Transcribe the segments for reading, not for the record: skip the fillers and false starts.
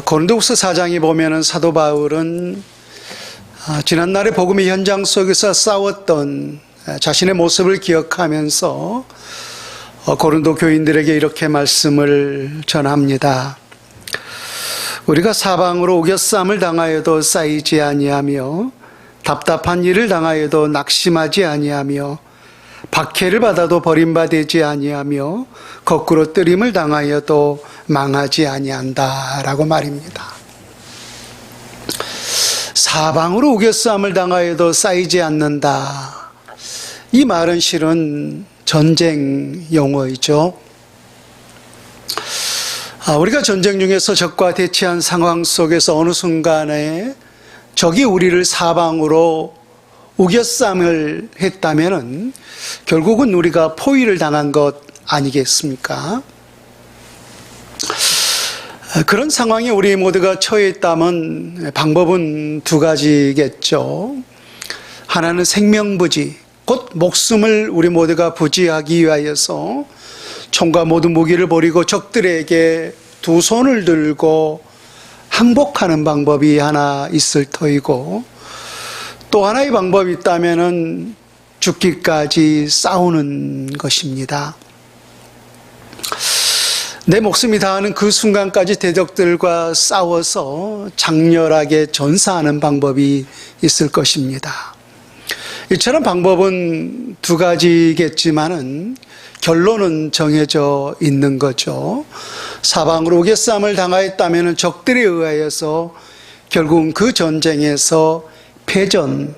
고린도후서 4장에 보면은 사도 바울은 지난날의 복음의 현장 속에서 싸웠던 자신의 모습을 기억하면서 고린도 교인들에게 이렇게 말씀을 전합니다. 우리가 사방으로 우겨쌈을 당하여도 쌓이지 아니하며 답답한 일을 당하여도 낙심하지 아니하며 박해를 받아도 버림받지 아니하며 거꾸로 뜨림을 당하여도 망하지 아니한다라고 말입니다. 사방으로 우겨쌈을 당하여도 쌓이지 않는다. 이 말은 실은 전쟁 용어이죠. 우리가 전쟁 중에서 적과 대치한 상황 속에서 어느 순간에 적이 우리를 사방으로 우겨쌈을 했다면은 결국은 우리가 포위를 당한 것 아니겠습니까? 그런 상황에 우리 모두가 처해 있다면 방법은 두 가지겠죠. 하나는 생명부지, 곧 목숨을 우리 모두가 부지하기 위하여서 총과 모든 무기를 버리고 적들에게 두 손을 들고 항복하는 방법이 하나 있을 터이고, 또 하나의 방법이 있다면은 죽기까지 싸우는 것입니다. 내 목숨이 다하는 그 순간까지 대적들과 싸워서 장렬하게 전사하는 방법이 있을 것입니다. 이처럼 방법은 두 가지겠지만은 결론은 정해져 있는 거죠. 사방으로 우겨쌈을 당하였다면 적들에 의하여서 결국은 그 전쟁에서 패전할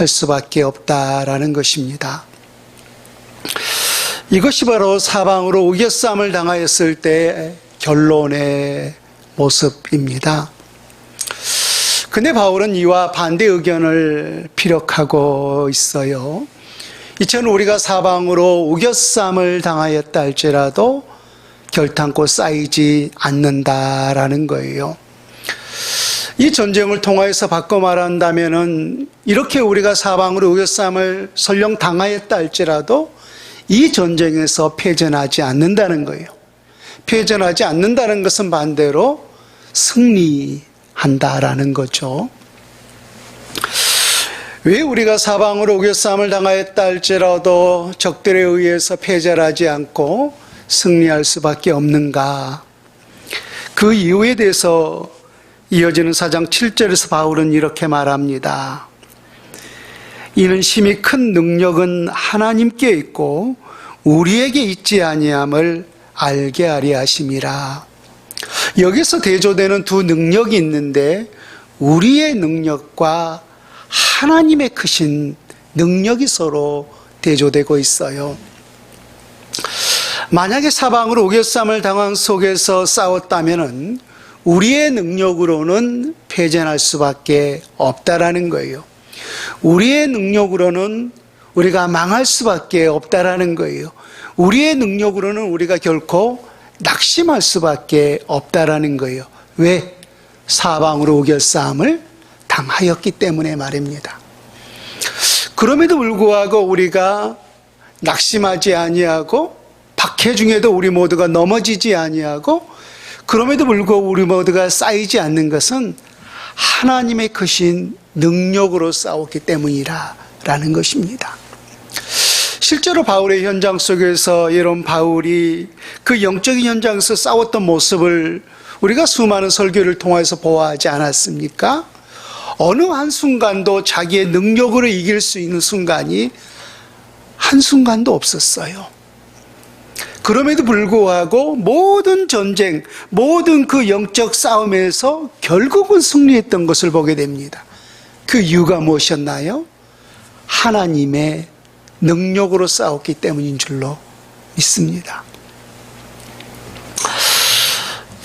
수밖에 없다라는 것입니다. 이것이 바로 사방으로 우겨쌈을 당하였을 때 결론의 모습입니다. 근데 바울은 이와 반대 의견을 피력하고 있어요. 이처럼 우리가 사방으로 우겨쌈을 당하였다 할지라도 결탄코 쌓이지 않는다라는 거예요. 이 전쟁을 통하여서 바꿔 말한다면은 이렇게 우리가 사방으로 우겨쌈을 설령 당하였다 할지라도 이 전쟁에서 패전하지 않는다는 거예요. 패전하지 않는다는 것은 반대로 승리한다라는 거죠. 왜 우리가 사방으로 우겨쌈을 당하였다 할지라도 적들에 의해서 패전하지 않고 승리할 수밖에 없는가? 그 이유에 대해서 이어지는 4장 7절에서 바울은 이렇게 말합니다. 이는 심히 큰 능력은 하나님께 있고 우리에게 있지 아니함을 알게 하려 하심이라. 여기서 대조되는 두 능력이 있는데 우리의 능력과 하나님의 크신 능력이 서로 대조되고 있어요. 만약에 사방으로 우겨쌈을 당한 속에서 싸웠다면은 우리의 능력으로는 패전할 수밖에 없다라는 거예요. 우리의 능력으로는 우리가 망할 수밖에 없다라는 거예요. 우리의 능력으로는 우리가 결코 낙심할 수밖에 없다라는 거예요. 왜? 사방으로 우겨쌈을 당하였기 때문에 말입니다. 그럼에도 불구하고 우리가 낙심하지 아니하고 박해 중에도 우리 모두가 넘어지지 아니하고 그럼에도 불구하고 우리 모두가 쌓이지 않는 것은 하나님의 크신 능력으로 싸웠기 때문이라는 것입니다. 실제로 바울의 현장 속에서 이런 바울이 그 영적인 현장에서 싸웠던 모습을 우리가 수많은 설교를 통해서 보아하지 않았습니까? 어느 한순간도 자기의 능력으로 이길 수 있는 순간이 한순간도 없었어요. 그럼에도 불구하고 모든 전쟁, 모든 그 영적 싸움에서 결국은 승리했던 것을 보게 됩니다. 그 이유가 무엇이었나요? 하나님의 능력으로 싸웠기 때문인 줄로 믿습니다.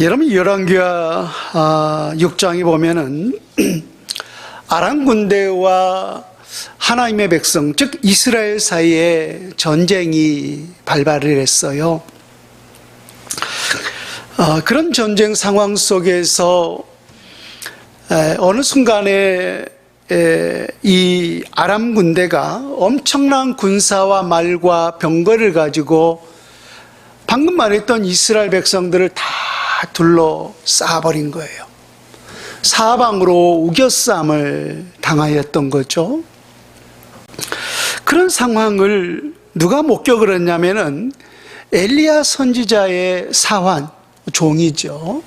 여러분 열왕기하 6장에 보면은 아람 군대와 하나님의 백성, 즉 이스라엘 사이에 전쟁이 발발을 했어요. 그런 전쟁 상황 속에서 어느 순간에 이 아람 군대가 엄청난 군사와 말과 병거를 가지고 방금 말했던 이스라엘 백성들을 다 둘러싸버린 거예요. 사방으로 우겨쌈을 당하였던 거죠. 그런 상황을 누가 목격을 했냐면은 엘리야 선지자의 사환, 종이죠.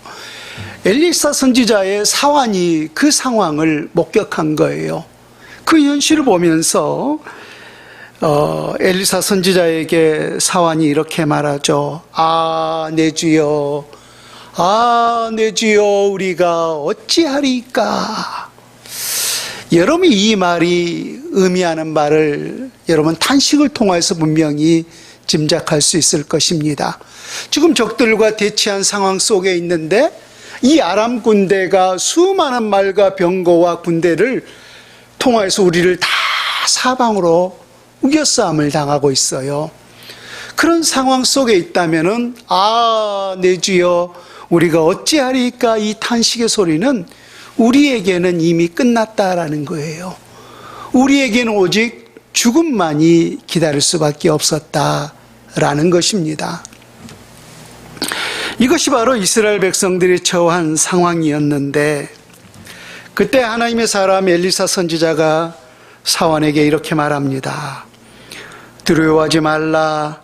엘리사 선지자의 사환이 그 상황을 목격한 거예요. 그 현실을 보면서 엘리사 선지자에게 사환이 이렇게 말하죠. 내 주여, 내 주여, 우리가 어찌하리까. 여러분이 이 말이 의미하는 말을 여러분 탄식을 통해서 분명히 짐작할 수 있을 것입니다. 지금 적들과 대치한 상황 속에 있는데 이 아람 군대가 수많은 말과 병거와 군대를 통해서 우리를 다 사방으로 우겨싸움을 당하고 있어요. 그런 상황 속에 있다면은 내 주여 우리가 어찌하리까, 이 탄식의 소리는 우리에게는 이미 끝났다라는 거예요. 우리에게는 오직 죽음만이 기다릴 수밖에 없었다라는 것입니다. 이것이 바로 이스라엘 백성들이 처한 상황이었는데, 그때 하나님의 사람 엘리사 선지자가 사환에게 이렇게 말합니다. 두려워하지 말라.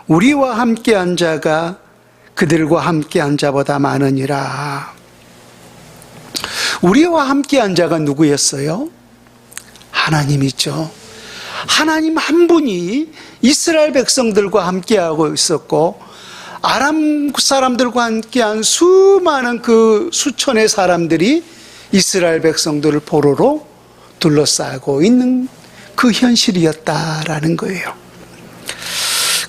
우리와 함께한 자가 그들과 함께한 자보다 많으니라. 우리와 함께한 자가 누구였어요? 하나님이죠. 하나님 한 분이 이스라엘 백성들과 함께하고 있었고, 아람 사람들과 함께한 수많은 그 수천의 사람들이 이스라엘 백성들을 포로로 둘러싸고 있는 그 현실이었다라는 거예요.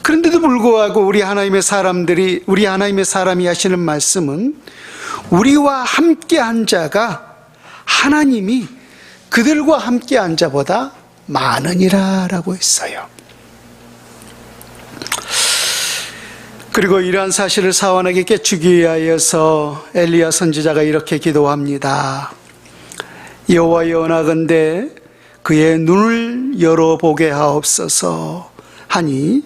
그런데도 불구하고 우리 하나님의 사람이 하시는 말씀은 우리와 함께한 자가 하나님이 그들과 함께한 자보다 많으니라라고 했어요. 그리고 이러한 사실을 사환에게 깨추기 위하여서 엘리야 선지자가 이렇게 기도합니다. 여호와여, 원하건대 그의 눈을 열어보게 하옵소서 하니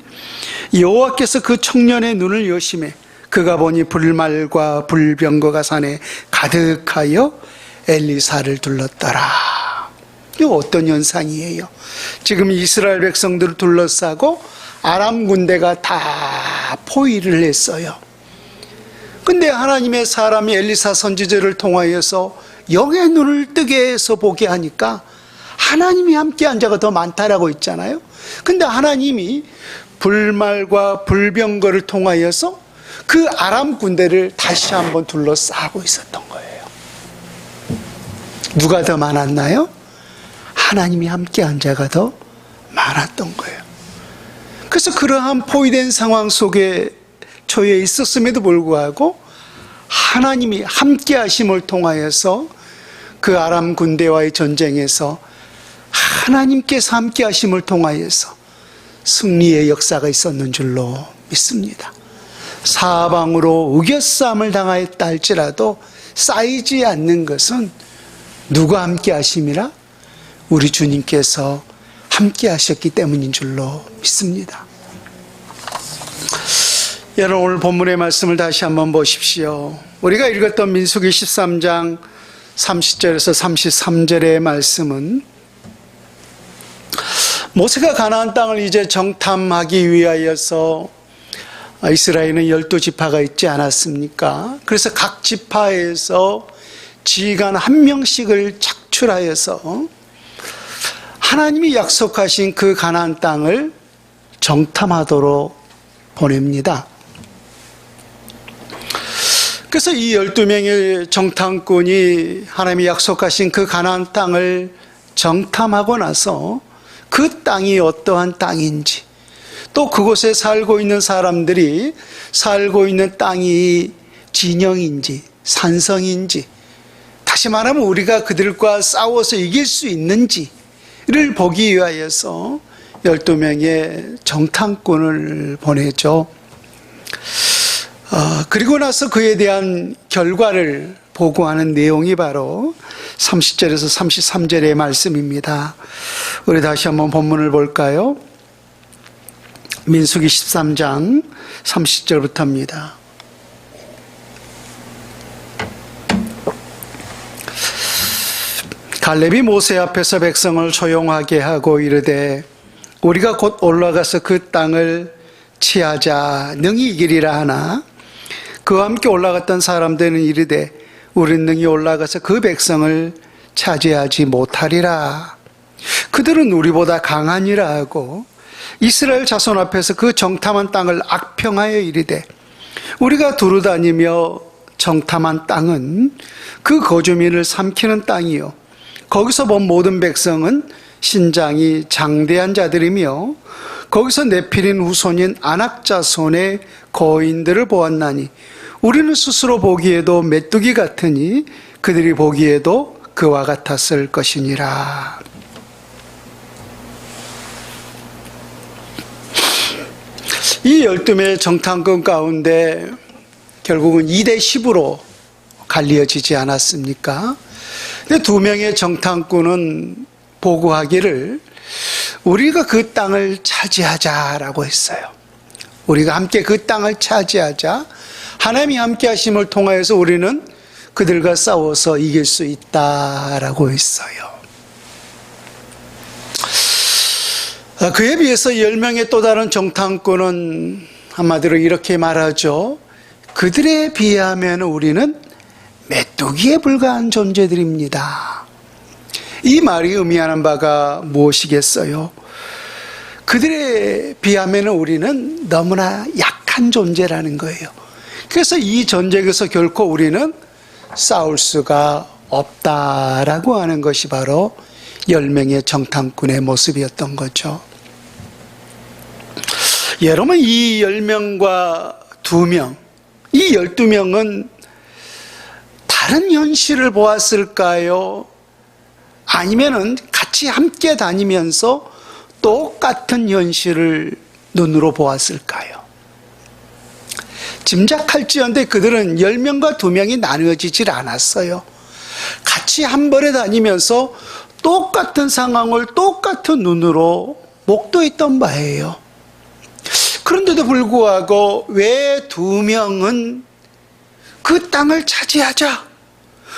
여호와께서 그 청년의 눈을 여시매 그가 보니 불말과 불병거가 산에 가득하여 엘리사를 둘렀더라. 이게 어떤 현상이에요? 지금 이스라엘 백성들을 둘러싸고 아람 군대가 다 포위를 했어요. 근데 하나님의 사람이 엘리사 선지자를 통하여서 영의 눈을 뜨게 해서 보게 하니까 하나님이 함께한 자가 더 많다라고 있잖아요. 근데 하나님이 불말과 불병거를 통하여서 그 아람 군대를 다시 한번 둘러싸고 있었던 거예요. 누가 더 많았나요? 하나님이 함께한 자가 더 많았던 거예요. 그래서 그러한 포위된 상황 속에 처해 있었음에도 불구하고 하나님이 함께 하심을 통하여서 그 아람 군대와의 전쟁에서 하나님께서 함께 하심을 통하여서 승리의 역사가 있었는 줄로 믿습니다. 사방으로 우겨싸움을 당하였다 할지라도 쌓이지 않는 것은 누가 함께 하심이라? 우리 주님께서 함께 하셨기 때문인 줄로 믿습니다. 여러분, 오늘 본문의 말씀을 다시 한번 보십시오. 우리가 읽었던 민수기 13장 30절에서 33절의 말씀은 모세가 가나안 땅을 이제 정탐하기 위하여서 이스라엘은 12지파가 있지 않았습니까? 그래서 각 지파에서 지휘관 한 명씩을 착출하여서 하나님이 약속하신 그 가나안 땅을 정탐하도록 보냅니다. 그래서 이 12명의 정탐꾼이 하나님이 약속하신 그 가나안 땅을 정탐하고 나서 그 땅이 어떠한 땅인지, 또 그곳에 살고 있는 사람들이 살고 있는 땅이 진영인지 산성인지, 다시 말하면 우리가 그들과 싸워서 이길 수 있는지를 보기 위하여서 12명의 정탐꾼을 보내죠. 그리고 나서 그에 대한 결과를 보고하는 내용이 바로 30절에서 33절의 말씀입니다. 우리 다시 한번 본문을 볼까요? 민수기 13장 30절부터입니다. 갈렙이 모세 앞에서 백성을 조용하게 하고 이르되 우리가 곧 올라가서 그 땅을 취하자 능히 이기리라 하나 그와 함께 올라갔던 사람들은 이르되 우리는 능히 올라가서 그 백성을 차지하지 못하리라. 그들은 우리보다 강하니라 하고 이스라엘 자손 앞에서 그 정탐한 땅을 악평하여 이르되 우리가 두루다니며 정탐한 땅은 그 거주민을 삼키는 땅이요 거기서 본 모든 백성은 신장이 장대한 자들이며 거기서 네피린 후손인 아낙 자손의 거인들을 보았나니 우리는 스스로 보기에도 메뚜기 같으니 그들이 보기에도 그와 같았을 것이니라. 이 12명의 정탐꾼 가운데 결국은 2대 10으로 갈리어지지 않았습니까? 근데 2명의 정탐꾼은 보고하기를 우리가 그 땅을 차지하자라고 했어요. 우리가 함께 그 땅을 차지하자. 하나님이 함께 하심을 통하여서 우리는 그들과 싸워서 이길 수 있다라고 했어요. 그에 비해서 10명의 또 다른 정탐꾼은 한마디로 이렇게 말하죠. 그들에 비하면 우리는 메뚜기에 불과한 존재들입니다. 이 말이 의미하는 바가 무엇이겠어요? 그들에 비하면 우리는 너무나 약한 존재라는 거예요. 그래서 이 전쟁에서 결코 우리는 싸울 수가 없다라고 하는 것이 바로 10명의 정탐꾼의 모습이었던 거죠. 여러분, 이 10명과 2명, 이 12명은 다른 현실을 보았을까요? 아니면은 같이 함께 다니면서 똑같은 현실을 눈으로 보았을까요? 짐작할지언데 그들은 10명과 2명이 나누어지질 않았어요. 같이 한 번에 다니면서 똑같은 상황을 똑같은 눈으로 목도했던 바예요. 그런데도 불구하고 왜 2명은 그 땅을 차지하자,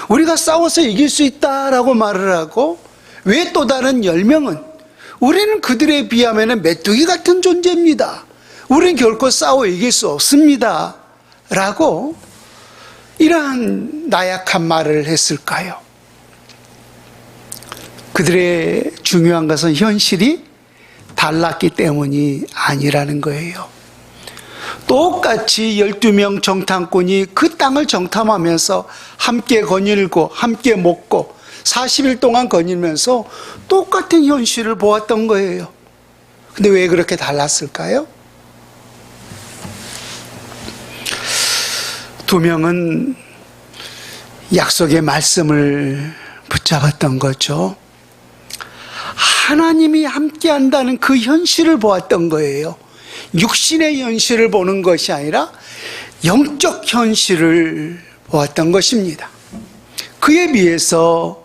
우리가 싸워서 이길 수 있다라고 말을 하고, 왜 또 다른 10명은 우리는 그들에 비하면 메뚜기 같은 존재입니다, 우리는 결코 싸워 이길 수 없습니다 라고 이러한 나약한 말을 했을까요? 그들의 중요한 것은 현실이 달랐기 때문이 아니라는 거예요. 똑같이 12명 정탐꾼이 그 땅을 정탐하면서 함께 거닐고 함께 먹고 40일 동안 거닐면서 똑같은 현실을 보았던 거예요. 근데 왜 그렇게 달랐을까요? 2명은 약속의 말씀을 붙잡았던 거죠. 하나님이 함께 한다는 그 현실을 보았던 거예요. 육신의 현실을 보는 것이 아니라 영적 현실을 보았던 것입니다. 그에 비해서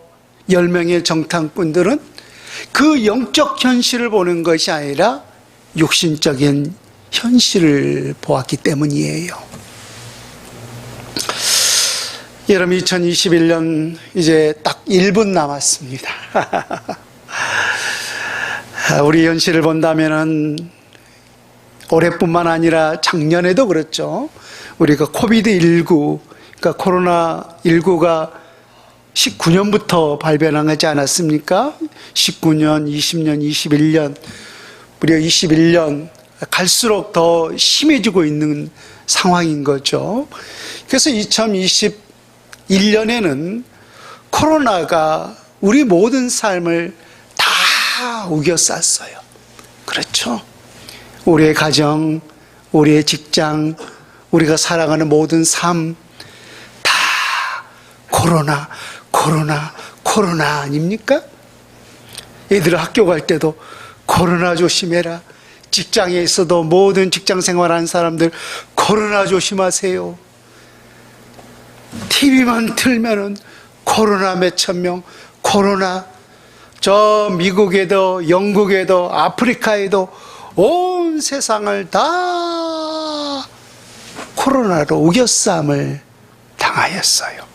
10명의 정탐꾼들은 그 영적 현실을 보는 것이 아니라 육신적인 현실을 보았기 때문이에요. 여러분, 2021년 이제 딱 1분 남았습니다. 우리 현실을 본다면은 올해뿐만 아니라 작년에도 그렇죠. 우리가 코비드19, 그러니까 코로나19가 19년부터 발병하지 않았습니까? 19년, 20년, 21년, 무려 21년 갈수록 더 심해지고 있는 상황인 거죠. 그래서 2021년에는 코로나가 우리 모든 삶을 다 우겨쌌어요. 그렇죠? 우리의 가정, 우리의 직장, 우리가 살아가는 모든 삶 다 코로나 아닙니까? 애들 학교 갈 때도 코로나 조심해라. 직장에 있어도 모든 직장 생활하는 사람들 코로나 조심하세요. TV만 틀면은 코로나 몇천 명, 코로나. 저 미국에도 영국에도 아프리카에도 온 세상을 다 코로나로 우겨쌈을 당하였어요.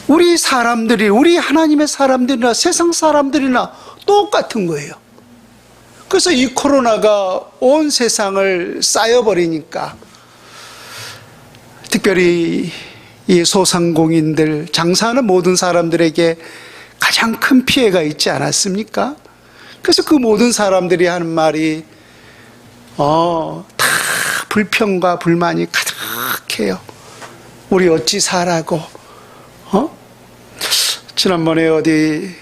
우리 사람들이, 우리 하나님의 사람들이나 세상 사람들이나 똑같은 거예요. 그래서 이 코로나가 온 세상을 쌓여버리니까 특별히 이 소상공인들, 장사하는 모든 사람들에게 가장 큰 피해가 있지 않았습니까? 그래서 그 모든 사람들이 하는 말이 다 불평과 불만이 가득해요. 우리 어찌 사라고. 지난번에 어디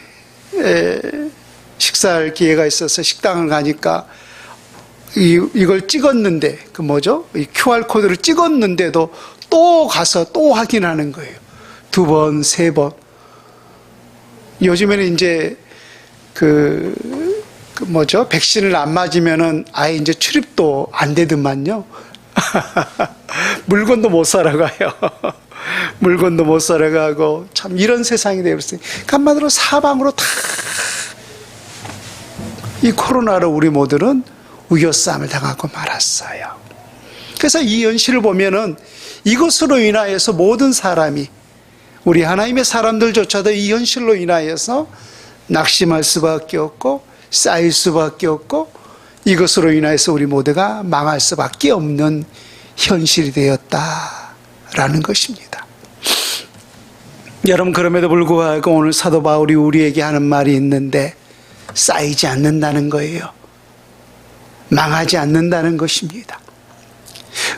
식사할 기회가 있어서 식당을 가니까 이걸 찍었는데, 그 뭐죠? 이 QR코드를 찍었는데도 또 가서 또 확인하는 거예요. 2번, 3번. 요즘에는 이제 그 뭐죠? 백신을 안 맞으면은 아예 이제 출입도 안 되더만요. 물건도 못 사러 가요. 물건도 못 사러 가고, 참 이런 세상이 되어버렸어요. 한마디로 사방으로 다 이 코로나로 우리 모두는 우겨싸움을 당하고 말았어요. 그래서 이 현실을 보면은 이것으로 인하여서 모든 사람이, 우리 하나님의 사람들조차도 이 현실로 인하여서 낙심할 수밖에 없고 쌓일 수밖에 없고, 이것으로 인해서 우리 모두가 망할 수밖에 없는 현실이 되었다라는 것입니다. 여러분, 그럼에도 불구하고 오늘 사도 바울이 우리에게 하는 말이 있는데, 쌓이지 않는다는 거예요. 망하지 않는다는 것입니다.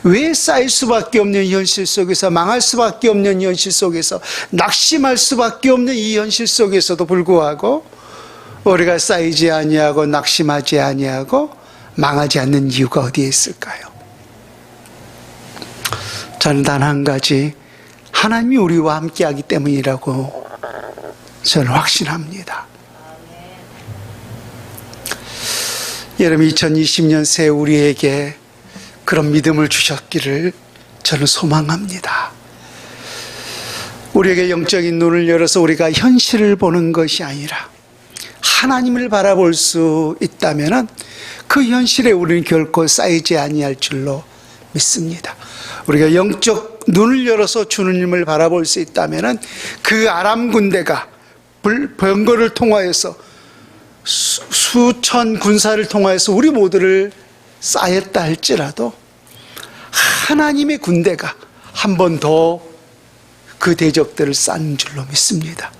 왜 쌓일 수밖에 없는 현실 속에서, 망할 수밖에 없는 현실 속에서, 낙심할 수밖에 없는 이 현실 속에서도 불구하고 우리가 쌓이지 아니하고 낙심하지 아니하고 망하지 않는 이유가 어디에 있을까요? 저는 단 한 가지, 하나님이 우리와 함께하기 때문이라고 저는 확신합니다. 여러분, 2020년 새 우리에게 그런 믿음을 주셨기를 저는 소망합니다. 우리에게 영적인 눈을 열어서 우리가 현실을 보는 것이 아니라 하나님을 바라볼 수 있다면 그 현실에 우리는 결코 쌓이지 아니할 줄로 믿습니다. 우리가 영적 눈을 열어서 주님을 바라볼 수 있다면 그 아람 군대가 병거를 통하여서 수천 군사를 통하여서 우리 모두를 쌓였다 할지라도 하나님의 군대가 한 번 더 그 대적들을 쌓는 줄로 믿습니다.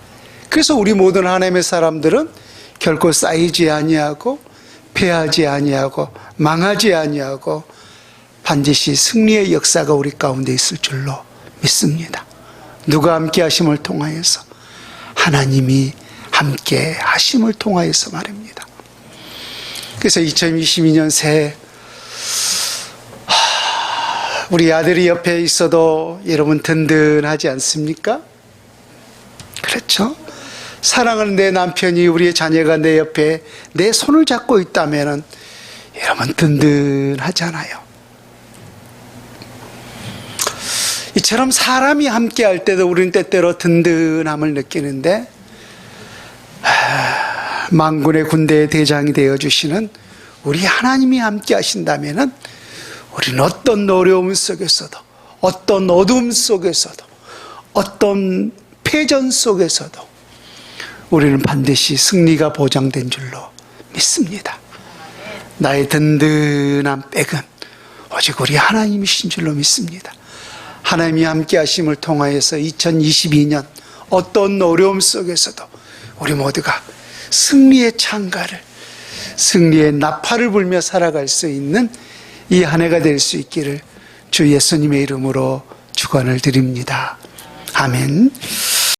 그래서 우리 모든 하나님의 사람들은 결코 쌓이지 아니하고 패하지 아니하고 망하지 아니하고 반드시 승리의 역사가 우리 가운데 있을 줄로 믿습니다. 누가 함께 하심을 통하여서? 하나님이 함께 하심을 통하여서 말입니다. 그래서 2022년 새해 우리 아들이 옆에 있어도 여러분 든든하지 않습니까? 그렇죠? 사랑하는 내 남편이, 우리의 자녀가 내 옆에 내 손을 잡고 있다면 여러분 든든하잖아요. 이처럼 사람이 함께 할 때도 우리는 때때로 든든함을 느끼는데, 만군의 군대의 대장이 되어주시는 우리 하나님이 함께 하신다면 우리는 어떤 어려움 속에서도, 어떤 어둠 속에서도, 어떤 패전 속에서도 우리는 반드시 승리가 보장된 줄로 믿습니다. 나의 든든한 백은 오직 우리 하나님이신 줄로 믿습니다. 하나님이 함께 하심을 통하여서 2022년 어떤 어려움 속에서도 우리 모두가 승리의 창가를, 승리의 나팔을 불며 살아갈 수 있는 이 한 해가 될 수 있기를 주 예수님의 이름으로 축원을 드립니다. 아멘.